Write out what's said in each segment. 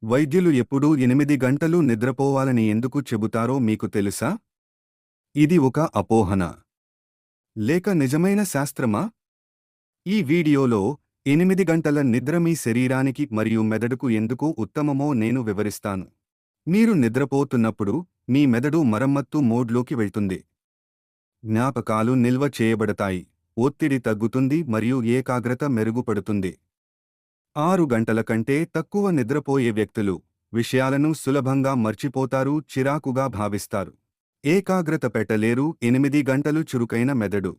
వైద్యులు ఎప్పుడూ 8 గంటలు నిద్రపోవాలని ఎందుకు చెబుతారో మీకు తెలుసా? ఇది ఒక అపోహన లేక నిజమైన శాస్త్రమా? ఈ వీడియోలో 8 గంటల నిద్ర మీ శరీరానికి మరియు మెదడుకు ఎందుకు ఉత్తమమో నేను వివరిస్తాను. మీరు నిద్రపోతున్నప్పుడు మీ మెదడు మరమ్మత్తు మోడ్లోకి వెళ్తుంది. జ్ఞాపకాలు నిల్వ చేయబడతాయి, ఒత్తిడి తగ్గుతుంది మరియు ఏకాగ్రత మెరుగుపడుతుంది. 6 గంటల కంటే తక్కువ నిద్రపోయే వ్యక్తులు విషయాలను సులభంగా మర్చిపోతారు, చిరాకుగా భావిస్తారు, ఏకాగ్రత పెట్టలేరు. 8 గంటలు చురుకైన మెదడు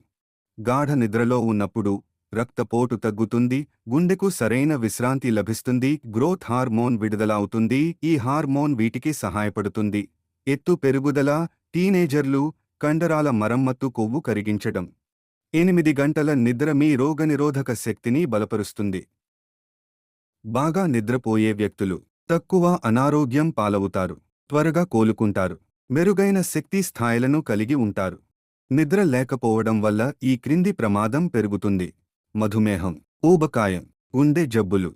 గాఢ నిద్రలో ఉన్నప్పుడు రక్తపోటు తగ్గుతుంది, గుండెకు సరైన విశ్రాంతి లభిస్తుంది, గ్రోత్ హార్మోన్ విడుదల అవుతుంది. ఈ హార్మోన్ వీటికి సహాయపడుతుంది: ఎత్తు పెరుగుదల, టీనేజర్లు, కండరాల మరమ్మత్తు, కొవ్వు కరిగించడం. 8 గంటల నిద్ర మీ రోగనిరోధక శక్తిని బలపరుస్తుంది. బాగా నిద్రపోయే వ్యక్తులు తక్కువ అనారోగ్యం పాలవుతారు, త్వరగా కోలుకుంటారు, మెరుగైన శక్తి స్థాయిలను కలిగి ఉంటారు. నిద్ర లేకపోవడం వల్ల ఈ క్రింది ప్రమాదం పెరుగుతుంది: మధుమేహం, ఊబకాయం, గుండె జబ్బులు.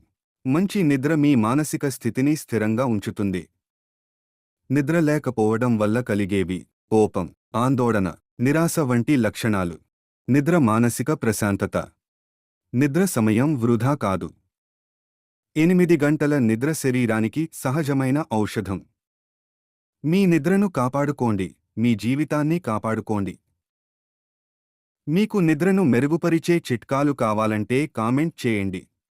మంచి నిద్ర మీ మానసిక స్థితిని స్థిరంగా ఉంచుతుంది. నిద్ర లేకపోవడం వల్ల కలిగేవి: కోపం, ఆందోళన, నిరాశ వంటి లక్షణాలు. నిద్ర మానసిక ప్రశాంతత. నిద్ర సమయం వృధా కాదు. 8 గంటల నిద్ర శరీరానికి సహజమైన ఔషధం. మీ నిద్రను కాపాడుకోండి, మీ జీవితాన్ని కాపాడుకోండి. మీకు నిద్రను మెరుగుపరిచే చిట్కాలు కావాలంటే కామెంట్ చేయండి.